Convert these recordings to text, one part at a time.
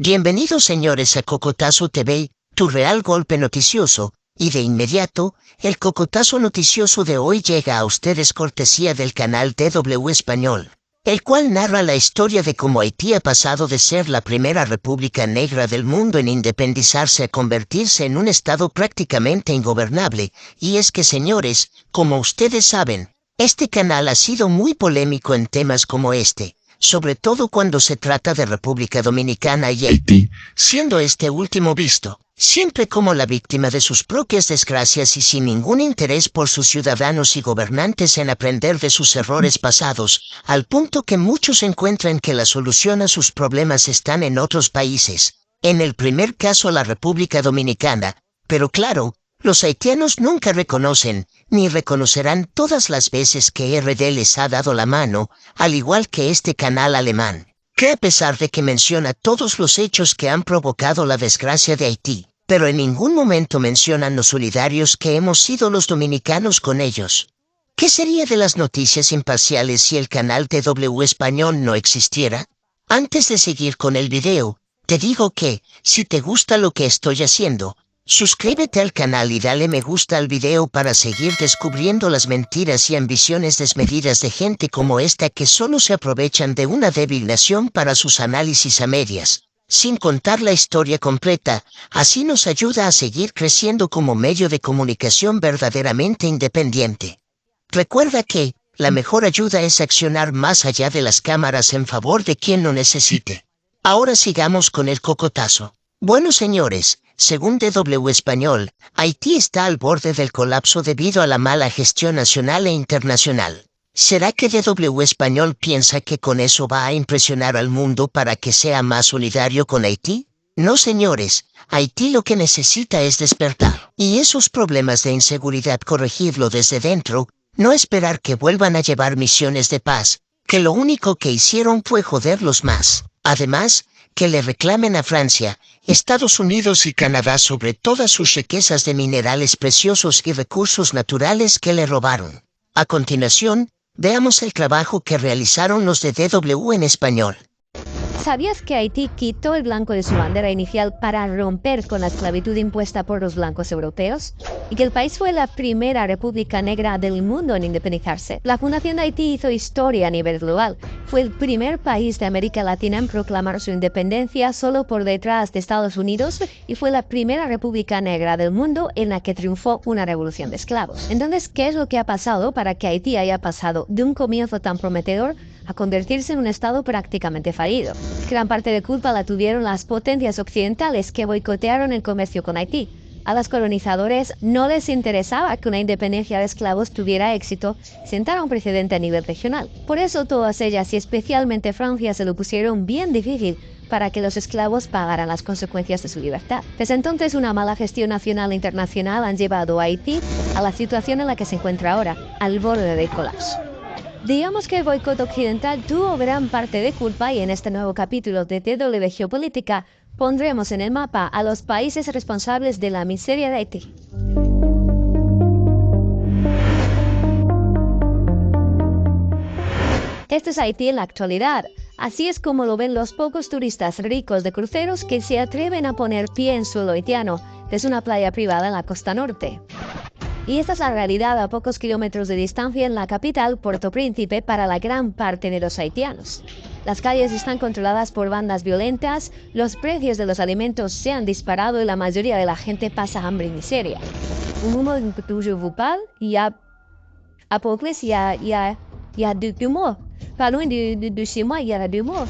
Bienvenidos señores a Cocotazo TV, tu real golpe noticioso, y de inmediato, el Cocotazo noticioso de hoy llega a ustedes cortesía del canal DW Español, el cual narra la historia de cómo Haití ha pasado de ser la primera república negra del mundo en independizarse a convertirse en un estado prácticamente ingobernable, y es que señores, como ustedes saben, este canal ha sido muy polémico en temas como este, sobre todo cuando se trata de República Dominicana y Haití, siendo este último visto siempre como la víctima de sus propias desgracias y sin ningún interés por sus ciudadanos y gobernantes en aprender de sus errores pasados, al punto que muchos encuentran que la solución a sus problemas están en otros países, en el primer caso la República Dominicana, pero claro, los haitianos nunca reconocen, ni reconocerán todas las veces que RD les ha dado la mano, al igual que este canal alemán, que a pesar de que menciona todos los hechos que han provocado la desgracia de Haití, pero en ningún momento mencionan los solidarios que hemos sido los dominicanos con ellos. ¿Qué sería de las noticias imparciales si el canal DW Español no existiera? Antes de seguir con el video, te digo que, si te gusta lo que estoy haciendo, suscríbete al canal y dale me gusta al video para seguir descubriendo las mentiras y ambiciones desmedidas de gente como esta que solo se aprovechan de una débil nación para sus análisis a medias, sin contar la historia completa. Así nos ayuda a seguir creciendo como medio de comunicación verdaderamente independiente. Recuerda que, la mejor ayuda es accionar más allá de las cámaras en favor de quien lo necesite. Ahora sigamos con el cocotazo. Bueno señores, según DW Español, Haití está al borde del colapso debido a la mala gestión nacional e internacional. ¿Será que DW Español piensa que con eso va a impresionar al mundo para que sea más solidario con Haití? No señores, Haití lo que necesita es despertar, y esos problemas de inseguridad corregirlo desde dentro, no esperar que vuelvan a llevar misiones de paz, que lo único que hicieron fue joderlos más. Además, que le reclamen a Francia, Estados Unidos y Canadá sobre todas sus riquezas de minerales preciosos y recursos naturales que le robaron. A continuación, veamos el trabajo que realizaron los de DW en español. ¿Sabías que Haití quitó el blanco de su bandera inicial para romper con la esclavitud impuesta por los blancos europeos? Y que el país fue la primera república negra del mundo en independizarse. La fundación de Haití hizo historia a nivel global. Fue el primer país de América Latina en proclamar su independencia solo por detrás de Estados Unidos y fue la primera república negra del mundo en la que triunfó una revolución de esclavos. Entonces, ¿qué es lo que ha pasado para que Haití haya pasado de un comienzo tan prometedor a convertirse en un estado prácticamente fallido? Gran parte de culpa la tuvieron las potencias occidentales que boicotearon el comercio con Haití. A los colonizadores no les interesaba que una independencia de esclavos tuviera éxito, sentara un precedente a nivel regional. Por eso todas ellas y especialmente Francia se lo pusieron bien difícil para que los esclavos pagaran las consecuencias de su libertad. Desde entonces una mala gestión nacional e internacional han llevado a Haití a la situación en la que se encuentra ahora, al borde del colapso. Digamos que el boicot occidental tuvo gran parte de culpa y en este nuevo capítulo de DW Geopolítica pondremos en el mapa a los países responsables de la miseria de Haití. Esto es Haití en la actualidad. Así es como lo ven los pocos turistas ricos de cruceros que se atreven a poner pie en suelo haitiano desde una playa privada en la costa norte. Y esta es la realidad a pocos kilómetros de distancia en la capital, Puerto Príncipe, para la gran parte de los haitianos. Las calles están controladas por bandas violentas, los precios de los alimentos se han disparado y la mayoría de la gente pasa hambre y miseria. Un moment que je vous parle, il y a à peu près il y a deux mois. Pas loin de chez moi, il y a 2 mois.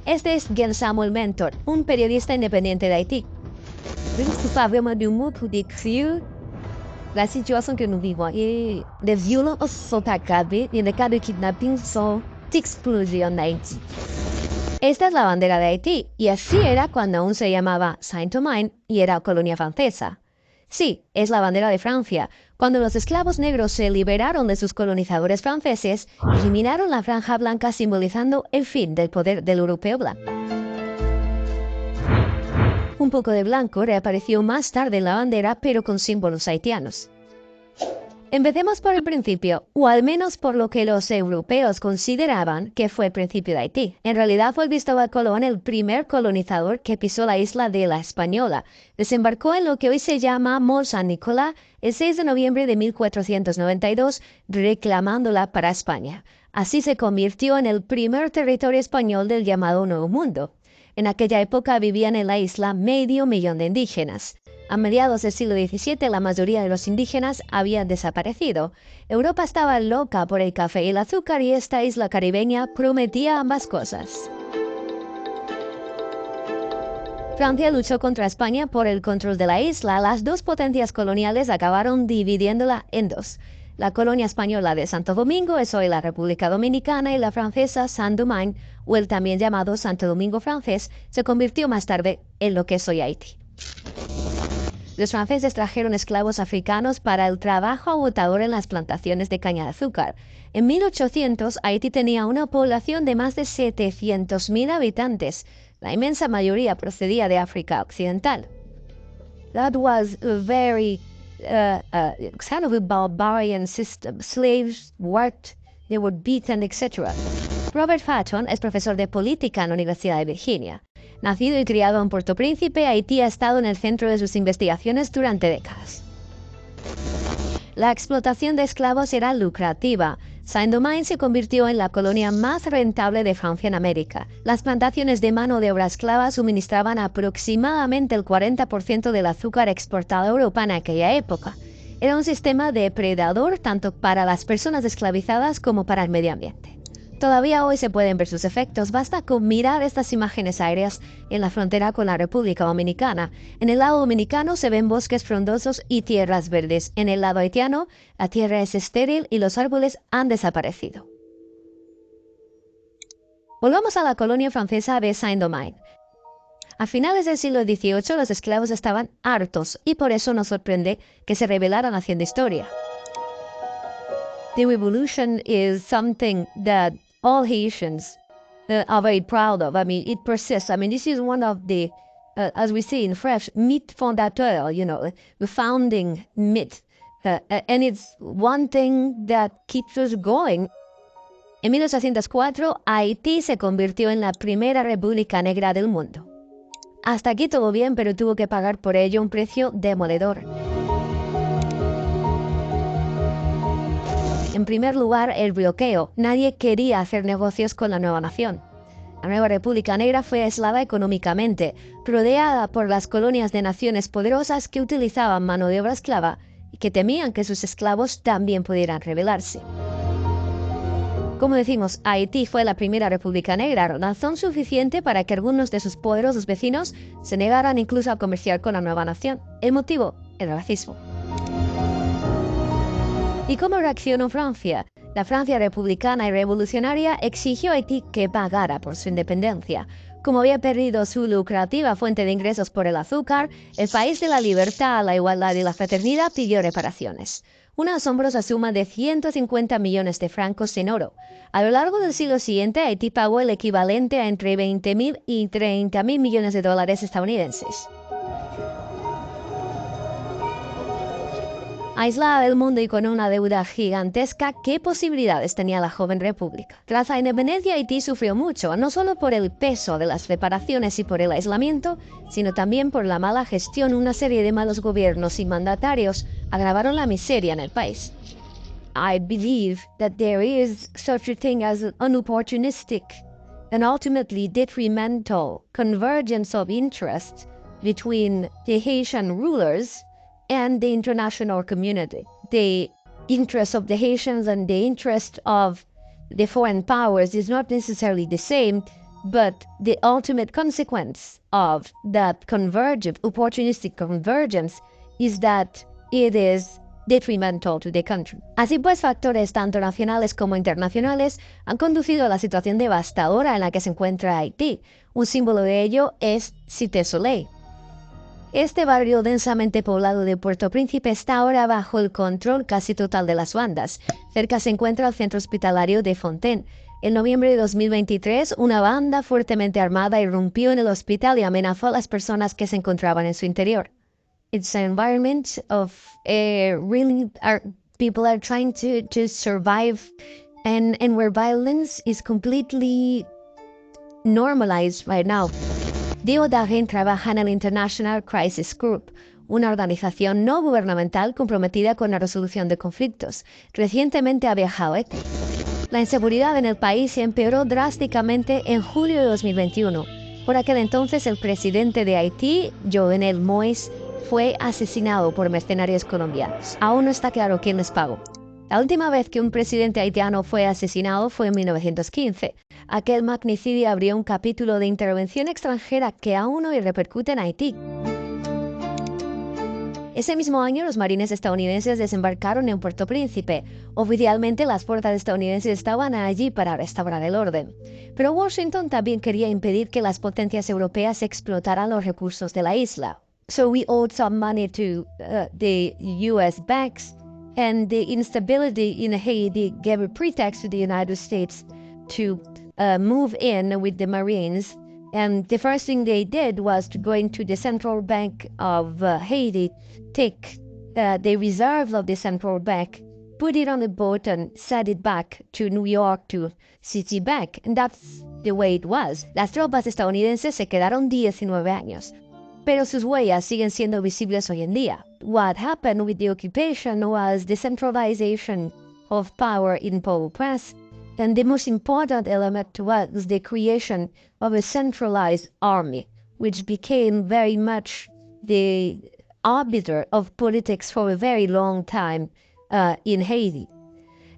Este es Gen Samuel Mentor, un periodista independiente de Haití. Je ne sais pas vraiment de mots pour décrire la situation que nous vivons. Et les violences sont aggravées y les cas de kidnapping sont explosés en Haití. Esta es la bandera de Haití, y así era cuando aún se llamaba Saint-Domingue y era colonia francesa. Sí, es la bandera de Francia. Cuando los esclavos negros se liberaron de sus colonizadores franceses, eliminaron la franja blanca simbolizando el fin del poder del europeo blanco. Un poco de blanco reapareció más tarde en la bandera, pero con símbolos haitianos. Empecemos por el principio, o al menos por lo que los europeos consideraban que fue el principio de Haití. En realidad fue Cristóbal Colón el primer colonizador que pisó la isla de La Española. Desembarcó en lo que hoy se llama Mont Saint-Nicolas el 6 de noviembre de 1492, reclamándola para España. Así se convirtió en el primer territorio español del llamado Nuevo Mundo. En aquella época vivían en la isla 500.000 de indígenas. A mediados del siglo XVII, la mayoría de los indígenas habían desaparecido. Europa estaba loca por el café y el azúcar y esta isla caribeña prometía ambas cosas. Francia luchó contra España por el control de la isla. Las dos potencias coloniales acabaron dividiéndola en dos. La colonia española de Santo Domingo es hoy la República Dominicana y la francesa Saint-Domingue, o el también llamado Santo Domingo francés, se convirtió más tarde en lo que es hoy Haití. Los franceses trajeron esclavos africanos para el trabajo agotador en las plantaciones de caña de azúcar. En 1800, Haití tenía una población de más de 700.000 habitantes. La inmensa mayoría procedía de África Occidental. That was a very kind of a barbarian system. Slaves worked, they were beaten, etc. Robert Fatton es profesor de política en la Universidad de Virginia. Nacido y criado en Puerto Príncipe, Haití ha estado en el centro de sus investigaciones durante décadas. La explotación de esclavos era lucrativa. Saint-Domingue se convirtió en la colonia más rentable de Francia en América. Las plantaciones de mano de obra esclava suministraban aproximadamente el 40% del azúcar exportado a Europa en aquella época. Era un sistema depredador tanto para las personas esclavizadas como para el medio ambiente. Todavía hoy se pueden ver sus efectos, basta con mirar estas imágenes aéreas en la frontera con la República Dominicana. En el lado dominicano se ven bosques frondosos y tierras verdes. En el lado haitiano, la tierra es estéril y los árboles han desaparecido. Volvamos a la colonia francesa de Saint-Domingue. A finales del siglo XVIII los esclavos estaban hartos y por eso nos sorprende que se rebelaran haciendo historia. The revolution is something that all Haitians are very proud of. I mean, it persists. I mean, this is one of the, as we say in French, mythe fondateur, the founding myth. And it's one thing that keeps us going. En 1804, Haití se convirtió en la primera república negra del mundo. Hasta aquí todo bien, pero tuvo que pagar por ello un precio demoledor. En primer lugar, el bloqueo. Nadie quería hacer negocios con la nueva nación. La nueva República Negra fue aislada económicamente, rodeada por las colonias de naciones poderosas que utilizaban mano de obra esclava y que temían que sus esclavos también pudieran rebelarse. Como decimos, Haití fue la primera República Negra, razón suficiente para que algunos de sus poderosos vecinos se negaran incluso a comerciar con la nueva nación. El motivo, el racismo. ¿Y cómo reaccionó Francia? La Francia republicana y revolucionaria exigió a Haití que pagara por su independencia. Como había perdido su lucrativa fuente de ingresos por el azúcar, el país de la libertad, la igualdad y la fraternidad pidió reparaciones. Una asombrosa suma de 150 millones de francos en oro. A lo largo del siglo siguiente, Haití pagó el equivalente a entre 20.000 y 30.000 millones de dólares estadounidenses. Aislada del mundo y con una deuda gigantesca, ¿qué posibilidades tenía la joven república? Tras la independencia, Haití sufrió mucho, no solo por el peso de las reparaciones y por el aislamiento, sino también por la mala gestión. Una serie de malos gobiernos y mandatarios agravaron la miseria en el país. I believe that there is such a thing as an opportunistic and ultimately detrimental convergence of interest between the Haitian rulers and the international community. The interest of the Haitians and the interest of the foreign powers is not necessarily the same, but the ultimate consequence of that opportunistic convergence is that it is detrimental to the country. Así pues, factores tanto nacionales como internacionales han conducido a la situación devastadora en la que se encuentra Haití. Un símbolo de ello es Cité Soleil. Este barrio densamente poblado de Puerto Príncipe está ahora bajo el control casi total de las bandas. Cerca se encuentra el centro hospitalario de Fontaine. En noviembre de 2023, una banda fuertemente armada irrumpió en el hospital y amenazó a las personas que se encontraban en su interior. It's an environment of really people are trying to survive and where violence is completely normalized right now. Dio Dagen trabaja en el International Crisis Group, una organización no gubernamental comprometida con la resolución de conflictos. Recientemente ha viajado a Haití. La inseguridad en el país se empeoró drásticamente en julio de 2021. Por aquel entonces, el presidente de Haití, Jovenel Moïse, fue asesinado por mercenarios colombianos. Aún no está claro quién les pagó. La última vez que un presidente haitiano fue asesinado fue en 1915. Aquel magnicidio abrió un capítulo de intervención extranjera que aún hoy repercute en Haití. Ese mismo año, los marines estadounidenses desembarcaron en Puerto Príncipe. Oficialmente, las fuerzas estadounidenses estaban allí para restaurar el orden. Pero Washington también quería impedir que las potencias europeas explotaran los recursos de la isla. So we owed some money to the U.S. banks, and the instability in Haiti gave a pretext to the United States to move in with the Marines. And the first thing they did was to go into the central bank of Haiti, take the reserve of the central bank, put it on a boat and send it back to New York to Citibank. And that's the way it was. Las tropas estadounidenses se quedaron 19 años, pero sus huellas siguen siendo visibles hoy en día. What happened with the occupation was the centralization of power in Port-au-Prince, and the most important element was the creation of a centralized army, which became very much the arbiter of politics for a very long time in Haiti.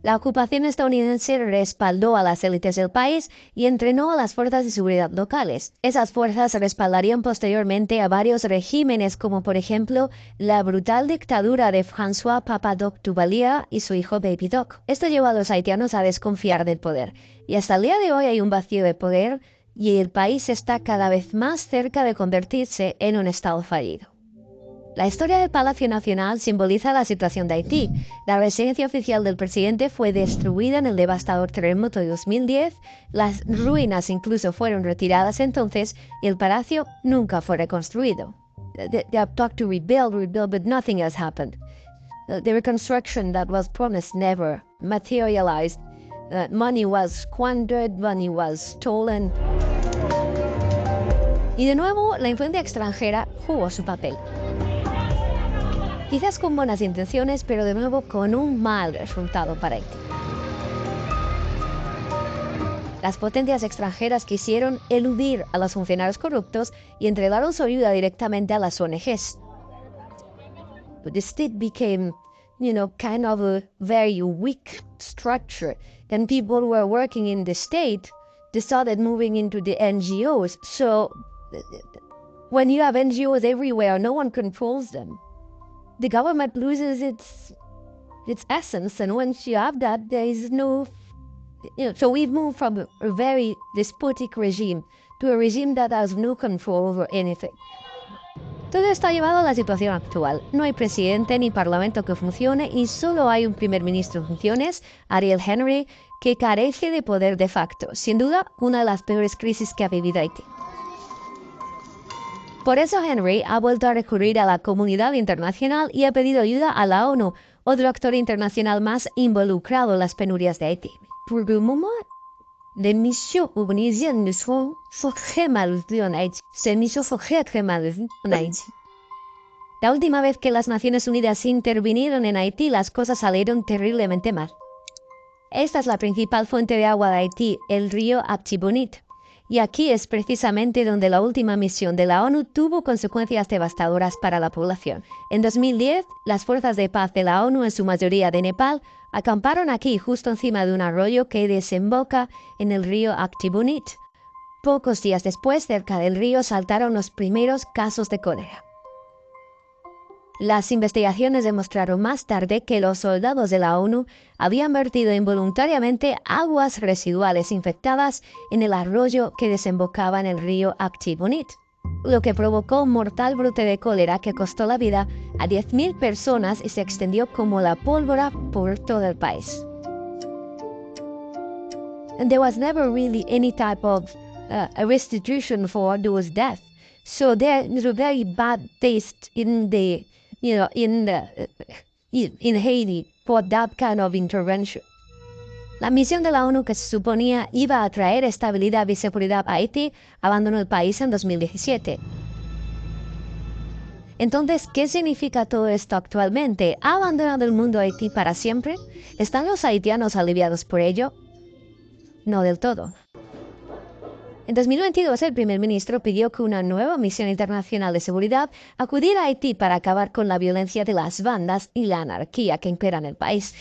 La ocupación estadounidense respaldó a las élites del país y entrenó a las fuerzas de seguridad locales. Esas fuerzas respaldarían posteriormente a varios regímenes, como por ejemplo la brutal dictadura de François Papadoc Duvalier y su hijo Baby Doc. Esto llevó a los haitianos a desconfiar del poder, y hasta el día de hoy hay un vacío de poder y el país está cada vez más cerca de convertirse en un estado fallido. La historia del Palacio Nacional simboliza la situación de Haití. La residencia oficial del presidente fue destruida en el devastador terremoto de 2010, las ruinas incluso fueron retiradas entonces y el palacio nunca fue reconstruido. They have talked to rebuild, but nothing has happened. The reconstruction that was promised never materialized. Money was squandered, money was stolen. Y de nuevo, la influencia extranjera jugó su papel. Quizás con buenas intenciones, pero de nuevo con un mal resultado para Haití. Las potencias extranjeras quisieron eludir a los funcionarios corruptos y entregaron su ayuda directamente a las ONGs. But the state became, kind of a very weak structure. And people who were working in the state, they started moving into the NGOs. So when you have NGOs everywhere, no one controls them. The government loses its essence, and once you have that, there is no... so we've moved from a very despotic regime to a regime that has no control over anything. Todo esto ha llevado a la situación actual. No hay presidente ni parlamento que funcione y solo hay un primer ministro en funciones, Ariel Henry, que carece de poder de facto. Sin duda, una de las peores crisis que ha vivido Haití. Por eso Henry ha vuelto a recurrir a la comunidad internacional y ha pedido ayuda a la ONU, otro actor internacional más involucrado en las penurias de Haití. Pour le moment, les missions onusiennes sont très mal vues en Haití. Ces missions sont très mal vues en Haití. La última vez que las Naciones Unidas intervinieron en Haití, las cosas salieron terriblemente mal. Esta es la principal fuente de agua de Haití, el río Artibonite. Y aquí es precisamente donde la última misión de la ONU tuvo consecuencias devastadoras para la población. En 2010, las fuerzas de paz de la ONU, en su mayoría de Nepal, acamparon aquí justo encima de un arroyo que desemboca en el río Artibonite. Pocos días después, cerca del río, saltaron los primeros casos de cólera. Las investigaciones demostraron más tarde que los soldados de la ONU habían vertido involuntariamente aguas residuales infectadas en el arroyo que desembocaba en el río Artibonite, lo que provocó un mortal brote de cólera que costó la vida a 10.000 personas y se extendió como la pólvora por todo el país. And there was never really any type of a restitution for those deaths. So there is a very bad taste in the in Haiti for that kind of intervention. La misión de la ONU que se suponía iba a traer estabilidad y seguridad a Haití abandonó el país en 2017. Entonces, ¿qué significa todo esto actualmente? ¿Ha abandonado el mundo Haití para siempre? ¿Están los haitianos aliviados por ello? No del todo. En 2022, el primer ministro pidió que una nueva misión internacional de seguridad acudiera a Haití para acabar con la violencia de las bandas y la anarquía que impera en el país.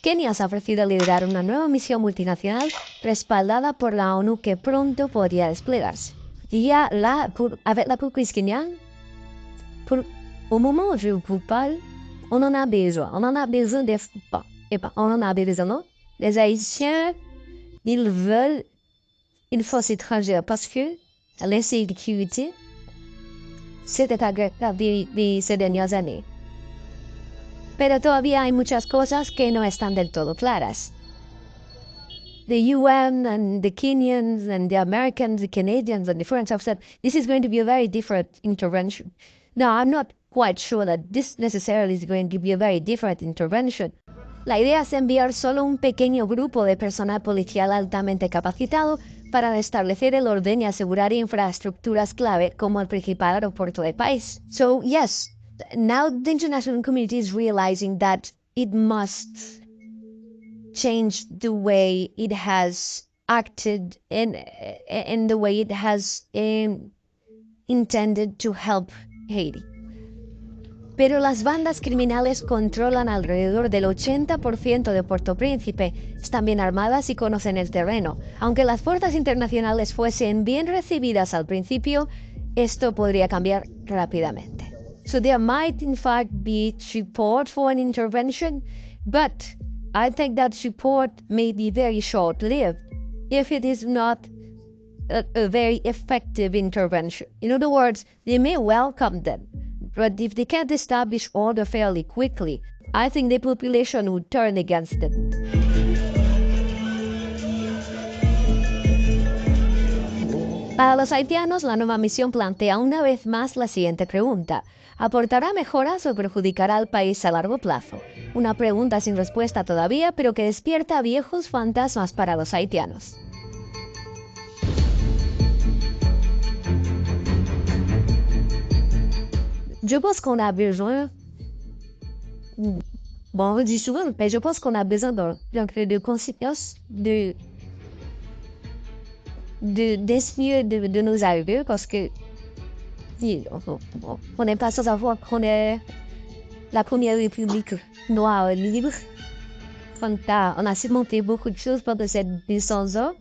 Kenia se ha ofrecido a liderar una nueva misión multinacional respaldada por la ONU que pronto podría desplegarse. Avec la peuple kenyane, au moment où je vous parle, on en a besoin. On en a besoin on en a besoin. Les Haïtiens, ils veulent une force étrangère parce que l'insécurité s'est aggravée ces dernières années. Pero todavía hay muchas cosas que no están del todo claras. The UN and the Kenyans and the Americans, the Canadians and the French have said this is going to be a very different intervention. No, I'm not quite sure that this necessarily is going to be a very different intervention. La idea es enviar solo un pequeño grupo de personal policial altamente capacitado para restablecer el orden y asegurar infraestructuras clave como el principal aeropuerto del país. So yes, now the international community is realizing that it must change the way it has acted and the way it has intended to help Haiti. Pero las bandas criminales controlan alrededor del 80% de Puerto Príncipe, están bien armadas y conocen el terreno. Aunque las fuerzas internacionales fuesen bien recibidas al principio, esto podría cambiar rápidamente. So there might in fact be support for an intervention, but I think that support may be very short-lived if it is not a very effective intervention. In other words, they may welcome them, but if they can't establish order fairly quickly, I think the population would turn against them. Para los haitianos, la nueva misión plantea una vez más la siguiente pregunta. ¿Aportará mejoras o perjudicará al país a largo plazo? Una pregunta sin respuesta todavía, pero que despierta viejos fantasmas para los haitianos. Je pense qu'on a besoin, bon, on le dit souvent, mais je pense qu'on a besoin d'un creux de conscience d'esprit de nos arrivées, parce que on n'est pas sans savoir qu'on est la première république noire libre. On a surmonté beaucoup de choses pendant ces 200 ans.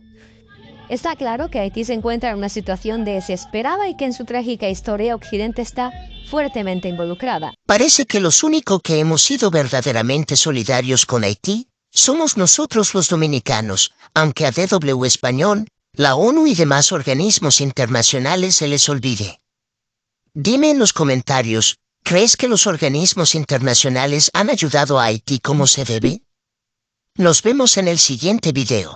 Está claro que Haití se encuentra en una situación desesperada y que en su trágica historia Occidente está fuertemente involucrada. Parece que los únicos que hemos sido verdaderamente solidarios con Haití somos nosotros los dominicanos, aunque a DW Español, la ONU y demás organismos internacionales se les olvide. Dime en los comentarios, ¿crees que los organismos internacionales han ayudado a Haití como se debe? Nos vemos en el siguiente video.